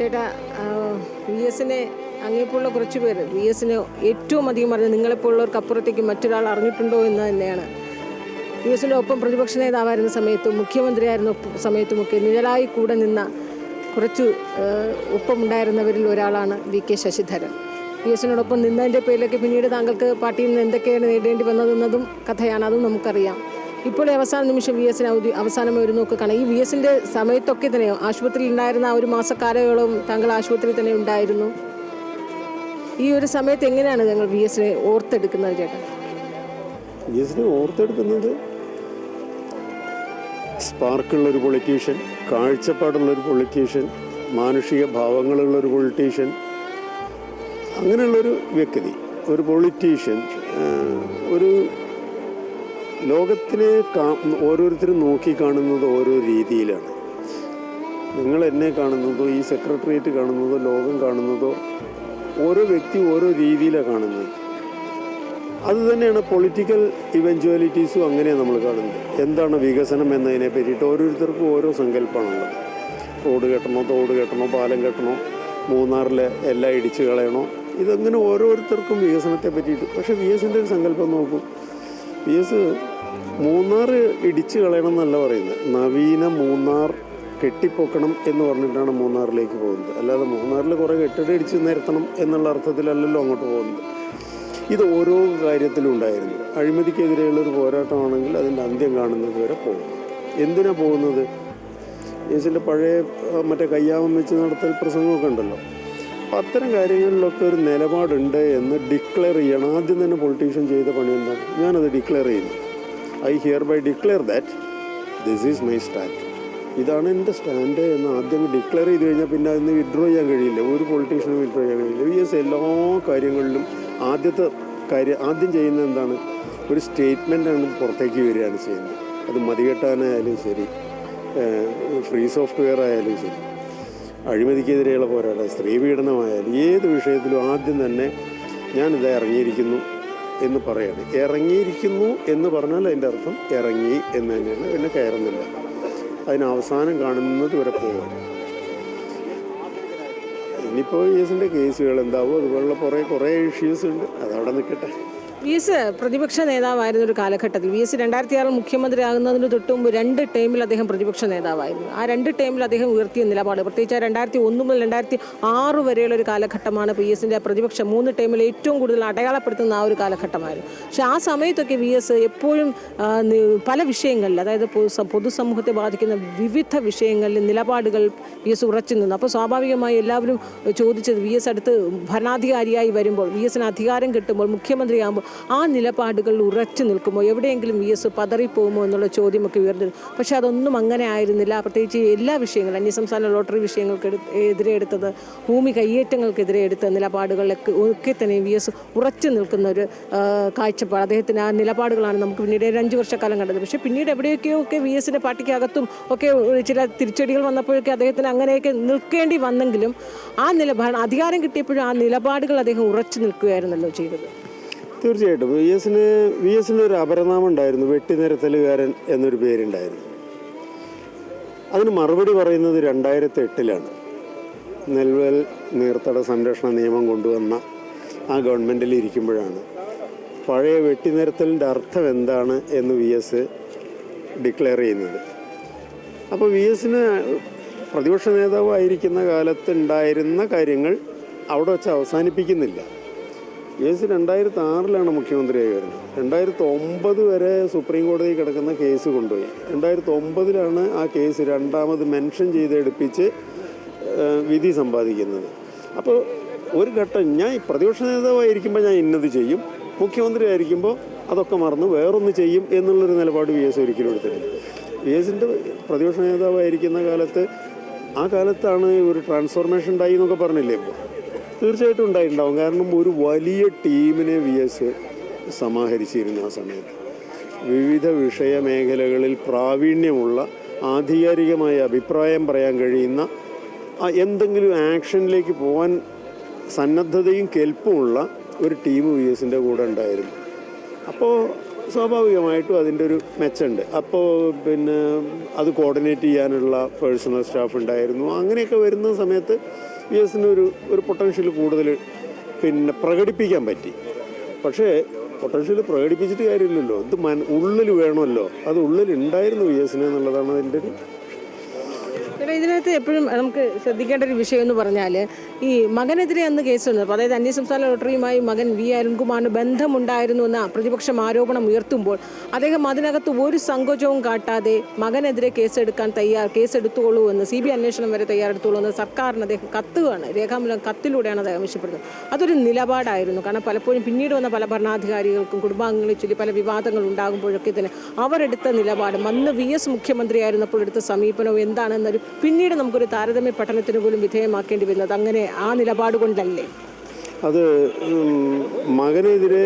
ചേട്ടാ, വി എസിനെ അങ്ങേപ്പോലുള്ള കുറച്ച് പേര് വി എസിന് ഏറ്റവും അധികം പറഞ്ഞത് നിങ്ങളെപ്പോലുള്ളവർക്ക് അപ്പുറത്തേക്ക് മറ്റൊരാൾ അറിഞ്ഞിട്ടുണ്ടോ എന്ന് തന്നെയാണ്. വി എസിൻ്റെ ഒപ്പം പ്രതിപക്ഷ നേതാവായിരുന്ന സമയത്തും മുഖ്യമന്ത്രിയായിരുന്ന സമയത്തുമൊക്കെ നിഴലായി കൂടെ നിന്ന കുറച്ച് ഒപ്പമുണ്ടായിരുന്നവരിൽ ഒരാളാണ് വി കെ ശശിധരൻ. വി എസിനോടൊപ്പം നിന്നതിൻ്റെ പേരിലൊക്കെ പിന്നീട് താങ്കൾക്ക് പാർട്ടിയിൽ നിന്ന് എന്തൊക്കെയാണ് നേടേണ്ടി വന്നതെന്നതും കഥയാണ്, അതും നമുക്കറിയാം. ഇപ്പോൾ അവസാന നിമിഷം വി എസിന് അവസാനമായി ഒരു നോക്ക് കാണാം. ഈ വി എസിൻ്റെ സമയത്തൊക്കെ തന്നെ ആശുപത്രിയിൽ ഉണ്ടായിരുന്ന ആ ഒരു മാസക്കാലയോളം താങ്കൾ ആശുപത്രിയിൽ തന്നെ ഉണ്ടായിരുന്നു. ഈ ഒരു സമയത്ത് എങ്ങനെയാണ് ഞങ്ങൾ വി എസിനെ ഓർത്തെടുക്കുന്നത് ചേട്ടാ? വി എസിനെ ഓർത്തെടുക്കുന്നത് സ്പാർക്കുള്ളൊരു പൊളിറ്റീഷ്യൻ, കാഴ്ചപ്പാടുള്ളൊരു പൊളിറ്റീഷ്യൻ, മാനുഷിക ഭാവങ്ങളുള്ളൊരു പൊളിറ്റീഷ്യൻ, അങ്ങനെയുള്ളൊരു വ്യക്തി, ഒരു പൊളിറ്റീഷ്യൻ. ഒരു ലോകത്തിനെ ഓരോരുത്തരും നോക്കിക്കാണുന്നത് ഓരോ രീതിയിലാണ്. നിങ്ങൾ എന്നെ കാണുന്നതോ ഈ സെക്രട്ടേറിയറ്റ് കാണുന്നതോ ലോകം കാണുന്നതോ ഓരോ വ്യക്തി ഓരോ രീതിയിലാണ് കാണുന്നത്. അതുതന്നെയാണ് പൊളിറ്റിക്കൽ ഇവഞ്ച്വാലിറ്റീസും അങ്ങനെയാണ് നമ്മൾ കാണുന്നത്. എന്താണ് വികസനം എന്നതിനെ പറ്റിയിട്ട് ഓരോരുത്തർക്കും ഓരോ സങ്കല്പമാണുള്ളത്. റോഡ് കെട്ടണോ, തോട് കെട്ടണോ, പാലം കെട്ടണോ, മൂന്നാറിലെ എല്ലാം ഇടിച്ചു കളയണോ, ഇതങ്ങനെ ഓരോരുത്തർക്കും വികസനത്തെ പറ്റിയിട്ട്. പക്ഷേ വി എസിൻ്റെ ഒരു സങ്കല്പം നോക്കൂ. വി എസ് മൂന്നാർ ഇടിച്ചു കളയണം എന്നല്ല പറയുന്നത്, നവീന മൂന്നാർ കെട്ടിപ്പൊക്കണം എന്ന് പറഞ്ഞിട്ടാണ് മൂന്നാറിലേക്ക് പോകുന്നത്. അല്ലാതെ മൂന്നാറിൽ കുറേ കെട്ടിടം ഇടിച്ച് നിരത്തണം എന്നുള്ള അർത്ഥത്തിലല്ലല്ലോ അങ്ങോട്ട് പോകുന്നത്. ഇത് ഓരോ കാര്യത്തിലും ഉണ്ടായിരുന്നു. അഴിമതിക്കെതിരെയുള്ളൊരു പോരാട്ടമാണെങ്കിൽ അതിൻ്റെ അന്ത്യം കാണുന്നത് വരെ പോകും. എന്തിനാണ് പോകുന്നത്? യേശുവിൻ്റെ പഴയ മറ്റേ കയ്യാമം വെച്ച് നടത്തൽ പ്രസംഗമൊക്കെ ഉണ്ടല്ലോ. അപ്പം അത്തരം കാര്യങ്ങളിലൊക്കെ ഒരു നിലപാടുണ്ട് എന്ന് ഡിക്ലെയർ ചെയ്യണം. ആദ്യം തന്നെ പൊളിറ്റീഷ്യൻ ചെയ്ത പണി എന്താണ്? ഞാനത് ഡിക്ലെയർ ചെയ്യുന്നു. I hereby declare that this is my stand, ഇതാണ് എൻ്റെ സ്റ്റാൻഡ് എന്ന് ആദ്യം ഡിക്ലെയർ ചെയ്ത് കഴിഞ്ഞാൽ പിന്നെ അതിന് വിഡ്രോ ചെയ്യാൻ കഴിയില്ല. ഒരു പൊളിറ്റീഷ്യനും വിഡ്രോ ചെയ്യാൻ കഴിയില്ല. വി എസ് എല്ലാ കാര്യങ്ങളിലും ആദ്യം ചെയ്യുന്നത് എന്താണ്? ഒരു സ്റ്റേറ്റ്മെൻറ്റാണ് പുറത്തേക്ക് വരികയാണ് ചെയ്യുന്നത്. അത് മതികെട്ടാനായാലും ശരി, ഫ്രീ സോഫ്റ്റ്വെയർ ആയാലും ശരി, അഴിമതിക്കെതിരെയുള്ള പോരാട്ടം, സ്ത്രീ പീഡനമായാലും ഏത് വിഷയത്തിലും ആദ്യം തന്നെ ഞാനിത് ഇറങ്ങിയിരിക്കുന്നു എന്ന് പറയാണ്. ഇറങ്ങിയിരിക്കുന്നു എന്ന് പറഞ്ഞാൽ അതിൻ്റെ അർത്ഥം ഇറങ്ങി എന്ന് തന്നെയാണ്. പിന്നെ കയറുന്നില്ല. അതിന് അവസാനം കാണുന്നത് വരെ പോവുകയാണ്. ഇനിയിപ്പോൾ വി എസിൻ്റെ കേസുകൾ എന്താവോ അതുപോലുള്ള കുറേ ഇഷ്യൂസ് ഉണ്ട്. അതവിടെ നിൽക്കട്ടെ. വി എസ് പ്രതിപക്ഷ നേതാവായിരുന്ന ഒരു കാലഘട്ടത്തിൽ വി എസ് 2006 മുഖ്യമന്ത്രി ആകുന്നതിന് തൊട്ട് മുമ്പ് 2 ടേമിൽ അദ്ദേഹം പ്രതിപക്ഷ നേതാവായിരുന്നു. ആ 2 ടേമിൽ അദ്ദേഹം ഉയർത്തിയ നിലപാട്, പ്രത്യേകിച്ച് 2001 മുതൽ 2006 വരെയുള്ള ഒരു കാലഘട്ടമാണ് വി എസിൻ്റെ പ്രതിപക്ഷം 3 ടേമിൽ ഏറ്റവും കൂടുതൽ അടയാളപ്പെടുത്തുന്ന ആ ഒരു കാലഘട്ടമായിരുന്നു. പക്ഷേ ആ സമയത്തൊക്കെ വി എസ് എപ്പോഴും പല വിഷയങ്ങളിൽ, അതായത് പൊതുസമൂഹത്തെ ബാധിക്കുന്ന വിവിധ വിഷയങ്ങളിൽ നിലപാടുകൾ വി എസ് ഉറച്ചു നിന്നു. അപ്പോൾ സ്വാഭാവികമായി എല്ലാവരും ചോദിച്ചത്, വി എസ് അടുത്ത് ഭരണാധികാരിയായി വരുമ്പോൾ, വി എസിന് അധികാരം കിട്ടുമ്പോൾ, മുഖ്യമന്ത്രിയാകുമ്പോൾ ആ നിലപാടുകൾ ഉറച്ചു നിൽക്കുമോ, എവിടെയെങ്കിലും വി എസ് പതറിപ്പോകുമോ എന്നുള്ള ചോദ്യമൊക്കെ ഉയർന്നു. പക്ഷേ അതൊന്നും അങ്ങനെ ആയിരുന്നില്ല. പ്രത്യേകിച്ച് എല്ലാ വിഷയങ്ങളും, അന്യസംസ്ഥാന ലോട്ടറി വിഷയങ്ങൾക്ക് എതിരെ എടുത്തത്, ഭൂമി കയ്യേറ്റങ്ങൾക്കെതിരെ എടുത്ത നിലപാടുകളിലൊക്കെ ഒക്കെ തന്നെ വി എസ് ഉറച്ചു നിൽക്കുന്ന ഒരു കാഴ്ചപ്പാട്, അദ്ദേഹത്തിന് ആ നിലപാടുകളാണ് നമുക്ക് പിന്നീട് 5 വർഷക്കാലം കണ്ടത്. പക്ഷേ പിന്നീട് എവിടെയൊക്കെയൊക്കെ വി എസിൻ്റെ പാർട്ടിക്കകത്തും ഒക്കെ ചില തിരിച്ചടികൾ വന്നപ്പോഴൊക്കെ അദ്ദേഹത്തിന് അങ്ങനെയൊക്കെ നിൽക്കേണ്ടി വന്നെങ്കിലും ആ അധികാരം കിട്ടിയപ്പോഴും ആ നിലപാടുകൾ അദ്ദേഹം ഉറച്ചു നിൽക്കുകയായിരുന്നല്ലോ ചെയ്തത്. തീർച്ചയായിട്ടും വി എസിന് ഒരു അപരനാമം ഉണ്ടായിരുന്നു, വെട്ടിനിരത്തലുകാരൻ എന്നൊരു പേരുണ്ടായിരുന്നു. അതിന് മറുപടി പറയുന്നത് 2008 നെൽവൽ നീർത്തട സംരക്ഷണ നിയമം കൊണ്ടുവന്ന ആ ഗവൺമെൻറ്റിൽ ഇരിക്കുമ്പോഴാണ് പഴയ വെട്ടിനിരത്തലിൻ്റെ അർത്ഥം എന്താണ് എന്ന് വി എസ് ഡിക്ലെയർ ചെയ്യുന്നത്. അപ്പോൾ വി എസിന് പ്രതിപക്ഷ നേതാവായിരിക്കുന്ന കാലത്ത് ഉണ്ടായിരുന്ന കാര്യങ്ങൾ അവിടെ വെച്ച് അവസാനിപ്പിക്കുന്നില്ല. വി എസ് 2006 മുഖ്യമന്ത്രിയായി വരുന്നത്. 2009 വരെ സുപ്രീം കോടതിയിൽ കിടക്കുന്ന കേസ് കൊണ്ടുപോയി. 2009 ആ കേസ് രണ്ടാമത് മെൻഷൻ ചെയ്ത് എടുപ്പിച്ച് വിധി സമ്പാദിക്കുന്നത്. അപ്പോൾ ഒരു ഘട്ടം ഞാൻ പ്രതിപക്ഷ നേതാവായിരിക്കുമ്പോൾ ഞാൻ ഇന്നത് ചെയ്യും, മുഖ്യമന്ത്രി ആയിരിക്കുമ്പോൾ അതൊക്കെ മറന്ന് വേറൊന്ന് ചെയ്യും എന്നുള്ളൊരു നിലപാട് വി എസ് ഒരിക്കലും എടുത്തിട്ടില്ല. വി എസിൻ്റെ പ്രതിപക്ഷ നേതാവായിരിക്കുന്ന കാലത്ത്, ആ കാലത്താണ് ഒരു ട്രാൻസ്ഫോർമേഷൻ ഉണ്ടായി എന്നൊക്കെ പറഞ്ഞില്ലേ. ഇപ്പോൾ തീർച്ചയായിട്ടും ഉണ്ടായിട്ടുണ്ടാവും. കാരണം ഒരു വലിയ ടീമിനെ വി എസ് സമാഹരിച്ചിരുന്നു ആ സമയത്ത്. വിവിധ വിഷയമേഖലകളിൽ പ്രാവീണ്യമുള്ള, ആധികാരികമായ അഭിപ്രായം പറയാൻ കഴിയുന്ന, എന്തെങ്കിലും ആക്ഷനിലേക്ക് പോകാൻ സന്നദ്ധതയും കെൽപ്പുമുള്ള ഒരു ടീം വി എസിൻ്റെ കൂടെ ഉണ്ടായിരുന്നു. അപ്പോൾ സ്വാഭാവികമായിട്ടും അതിൻ്റെ ഒരു മെച്ചമുണ്ട്. അപ്പോൾ പിന്നെ അത് കോർഡിനേറ്റ് ചെയ്യാനുള്ള പേഴ്സണൽ സ്റ്റാഫ് ഉണ്ടായിരുന്നു. അങ്ങനെയൊക്കെ വരുന്ന സമയത്ത് VS ഒരു പൊട്ടൻഷ്യൽ കൂടുതൽ പിന്നെ പ്രകടിപ്പിക്കാൻ പറ്റി. പക്ഷേ പൊട്ടൻഷ്യൽ പ്രകടിപ്പിച്ചിട്ട് കാര്യമില്ലല്ലോ, ഇത് ഉള്ളിൽ വേണമല്ലോ. അത് ഉള്ളിൽ ഉണ്ടായിരുന്നു VS എന്നുള്ളതാണ് അതിൻ്റെ ഒരു. ഇതിനകത്ത് എപ്പോഴും നമുക്ക് ശ്രദ്ധിക്കേണ്ട ഒരു വിഷയം എന്ന് പറഞ്ഞാൽ ഈ മകനെതിരെ അന്ന് കേസുണ്ട്. അതായത് അന്യസംസ്ഥാന ലോട്ടറിയുമായി മകൻ വി അരുൺകുമാറിന് ബന്ധമുണ്ടായിരുന്നു എന്ന പ്രതിപക്ഷം ആരോപണം ഉയർത്തുമ്പോൾ അദ്ദേഹം അതിനകത്ത് ഒരു സങ്കോചവും കാട്ടാതെ മകനെതിരെ കേസെടുത്തോളൂ എന്ന് CBI അന്വേഷണം വരെ തയ്യാറെടുത്തോളൂ എന്ന് സർക്കാരിന് അദ്ദേഹം കത്തുകയാണ്, രേഖാമൂലം കത്തിലൂടെയാണ് അദ്ദേഹം ആവശ്യപ്പെടുന്നത്. അതൊരു നിലപാടായിരുന്നു. കാരണം പലപ്പോഴും പിന്നീട് വന്ന പല ഭരണാധികാരികൾക്കും കുടുംബാംഗങ്ങളെ ചൊല്ലി പല വിവാദങ്ങൾ ഉണ്ടാകുമ്പോഴൊക്കെ തന്നെ അവരെടുത്ത നിലപാടും അന്ന് VS മുഖ്യമന്ത്രിയായിരുന്നപ്പോൾ എടുത്ത സമീപനവും എന്താണെന്നൊരു പിന്നീട് നമുക്കൊരു താരതമ്യ പഠനത്തിന് പോലും വിധേയമാക്കേണ്ടി വരുന്നത് അങ്ങനെ ആ നിലപാട് കൊണ്ടല്ലേ? അത് മകനെതിരെ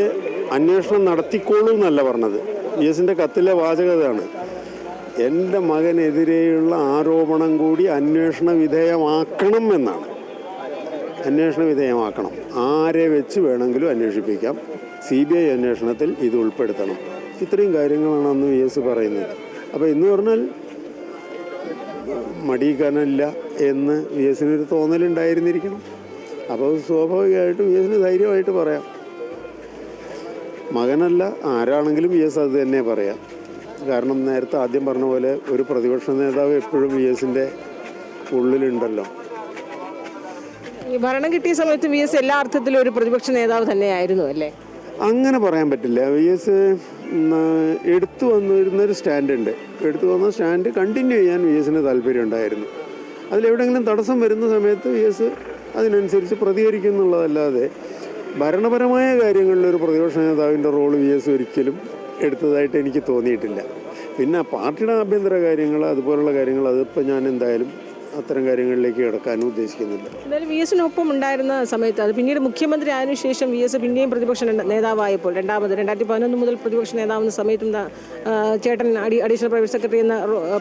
അന്വേഷണം നടത്തിക്കോളൂ എന്നല്ല പറഞ്ഞത്. VS കത്തിലെ വാചകതാണ്, എൻ്റെ മകനെതിരെയുള്ള ആരോപണം കൂടി അന്വേഷണ വിധേയമാക്കണം എന്നാണ്. അന്വേഷണ വിധേയമാക്കണം, ആരെ വെച്ച് വേണമെങ്കിലും അന്വേഷിപ്പിക്കാം, CBI അന്വേഷണത്തിൽ ഇത് ഉൾപ്പെടുത്തണം. ഇത്രയും കാര്യങ്ങളാണ് അന്ന് VS പറയുന്നത്. അപ്പോൾ എന്ന് പറഞ്ഞാൽ മടിക്കാനില്ല എന്ന് VS ഒരു തോന്നലുണ്ടായിരുന്നിരിക്കണം. അപ്പോൾ സ്വാഭാവികമായിട്ടും VS ധൈര്യമായിട്ട് പറയാം. മകനല്ല, ആരാണെങ്കിലും VS അത് തന്നെ പറയാം. കാരണം നേരത്തെ ആദ്യം പറഞ്ഞ പോലെ ഒരു പ്രതിപക്ഷ നേതാവ് എപ്പോഴും VS ഉള്ളിലുണ്ടല്ലോ. ഈ ഭരണം കിട്ടിയ സമയത്ത് VS എല്ലാ അർത്ഥത്തിലും ഒരു പ്രതിപക്ഷ നേതാവ് തന്നെയായിരുന്നു അല്ലേ? അങ്ങനെ പറയാൻ പറ്റില്ല. VS എടുത്തു വന്നിരുന്നൊരു സ്റ്റാൻഡുണ്ട്. എടുത്തു വന്ന സ്റ്റാൻഡ് കണ്ടിന്യൂ ചെയ്യാൻ VS താല്പര്യം ഉണ്ടായിരുന്നു. അതിലെവിടെയെങ്കിലും തടസ്സം വരുന്ന സമയത്ത് VS അതിനനുസരിച്ച് പ്രതികരിക്കും എന്നുള്ളതല്ലാതെ ഭരണപരമായ കാര്യങ്ങളിൽ ഒരു പ്രതിപക്ഷ നേതാവിൻ്റെ റോൾ VS ഒരിക്കലും എടുത്തതായിട്ട് എനിക്ക് തോന്നിയിട്ടില്ല. പിന്നെ പാർട്ടിയുടെ ആഭ്യന്തര കാര്യങ്ങൾ അതുപോലുള്ള കാര്യങ്ങൾ അതിപ്പോൾ ഞാൻ എന്തായാലും അത്തരം കാര്യങ്ങളിലേക്ക് കിടക്കാനും ഉദ്ദേശിക്കുന്നില്ല. എന്തായാലും VS ഉണ്ടായിരുന്ന സമയത്ത് അത് പിന്നീട് മുഖ്യമന്ത്രി ആയതിനു ശേഷം VS പിന്നെയും പ്രതിപക്ഷ നേതാവായപ്പോൾ 2011 മുതൽ പ്രതിപക്ഷ നേതാവുന്ന സമയത്തും ചേട്ടൻ അഡീഷണൽ പ്രൈവറ്റ് സെക്രട്ടറി എന്ന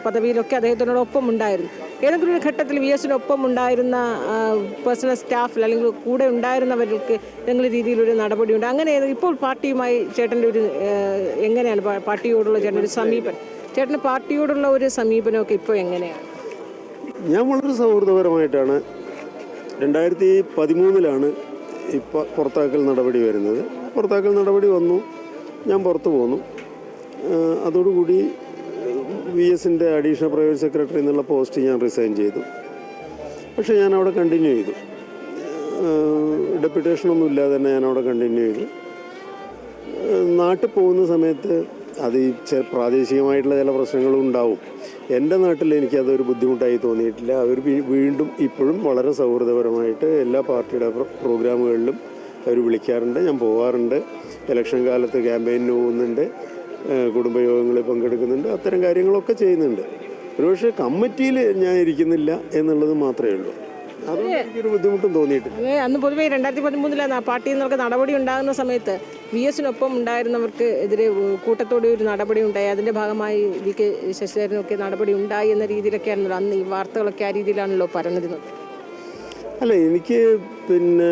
പദവിയിലൊക്കെ അദ്ദേഹത്തിനോടൊപ്പം ഉണ്ടായിരുന്നു. ഏതെങ്കിലും ഒരു ഘട്ടത്തിൽ VS ഉണ്ടായിരുന്ന പേഴ്സണൽ സ്റ്റാഫിൽ അല്ലെങ്കിൽ കൂടെ ഉണ്ടായിരുന്നവർക്ക് ഏതെങ്കിലും രീതിയിലൊരു നടപടിയുണ്ട്? അങ്ങനെ ഇപ്പോൾ പാർട്ടിയുമായി ചേട്ടൻ്റെ ഒരു എങ്ങനെയാണ് പാർട്ടിയോടുള്ള ചേട്ടൻ്റെ ഒരു സമീപനം? ചേട്ടന് പാർട്ടിയോടുള്ള ഒരു സമീപനമൊക്കെ ഇപ്പോൾ എങ്ങനെയാണ്? ഞാൻ വളരെ സൗഹൃദപരമായിട്ടാണ്. 2013 ഇപ്പോൾ പുറത്താക്കൽ നടപടി വരുന്നത്. പുറത്താക്കൽ നടപടി വന്നു, ഞാൻ പുറത്തു പോന്നു. അതോടുകൂടി VS അഡീഷണൽ പ്രൈവറ്റ് സെക്രട്ടറി എന്നുള്ള പോസ്റ്റ് ഞാൻ റിസൈൻ ചെയ്തു. പക്ഷേ ഞാൻ അവിടെ കണ്ടിന്യൂ ചെയ്തു. ഡെപ്യൂട്ടേഷനൊന്നും ഇല്ലാതെ തന്നെ ഞാൻ അവിടെ കണ്ടിന്യൂ ചെയ്തു. നാട്ടിൽ പോകുന്ന സമയത്ത് അത് പ്രാദേശികമായിട്ടുള്ള ചില പ്രശ്നങ്ങളും ഉണ്ടാവും. എൻ്റെ നാട്ടിൽ എനിക്കതൊരു ബുദ്ധിമുട്ടായി തോന്നിയിട്ടില്ല. അവർ വീണ്ടും ഇപ്പോഴും വളരെ സൗഹൃദപരമായിട്ട് എല്ലാ പാർട്ടിയുടെ പ്രോഗ്രാമുകളിലും അവർ വിളിക്കാറുണ്ട്, ഞാൻ പോകാറുണ്ട്. ഇലക്ഷൻ കാലത്ത് ക്യാമ്പയിനിന് പോകുന്നുണ്ട്, കുടുംബയോഗങ്ങളിൽ പങ്കെടുക്കുന്നുണ്ട്, അത്തരം കാര്യങ്ങളൊക്കെ ചെയ്യുന്നുണ്ട്. ഒരുപക്ഷെ കമ്മിറ്റിയിൽ ഞാൻ ഇരിക്കുന്നില്ല എന്നുള്ളത് മാത്രമേ ഉള്ളൂ. അതൊന്നും എനിക്കൊരു ബുദ്ധിമുട്ടും തോന്നിയിട്ടില്ല. അന്ന് പൊതുവേ 2013 പാർട്ടിയിൽ നിന്നൊക്കെ നടപടി ഉണ്ടാകുന്ന സമയത്ത് VS ഉണ്ടായിരുന്നവർക്ക് എതിരെ കൂട്ടത്തോടെ ഒരു നടപടി ഉണ്ടായി. അതിൻ്റെ ഭാഗമായി VK ശശിധരനൊക്കെ നടപടി ഉണ്ടായി എന്ന രീതിയിലൊക്കെയാണല്ലോ അന്ന് ഈ വാർത്തകളൊക്കെ ആ രീതിയിലാണല്ലോ പറഞ്ഞിരുന്നത്. അല്ല, എനിക്ക് പിന്നെ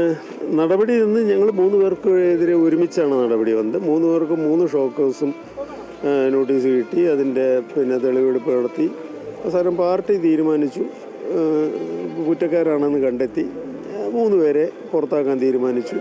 നടപടി നിന്ന് ഞങ്ങൾ 3 പേർക്ക് എതിരെ ഒരുമിച്ചാണ് നടപടി വന്നത്. 3 പേർക്ക് 3 ഷോക്കേഴ്സും നോട്ടീസ് കിട്ടി. അതിൻ്റെ തെളിവെടുപ്പ് നടത്തി. അവസാനം പാർട്ടി തീരുമാനിച്ചു, കുറ്റക്കാരാണെന്ന് കണ്ടെത്തി 3 പേരെ പുറത്താക്കാൻ തീരുമാനിച്ചു.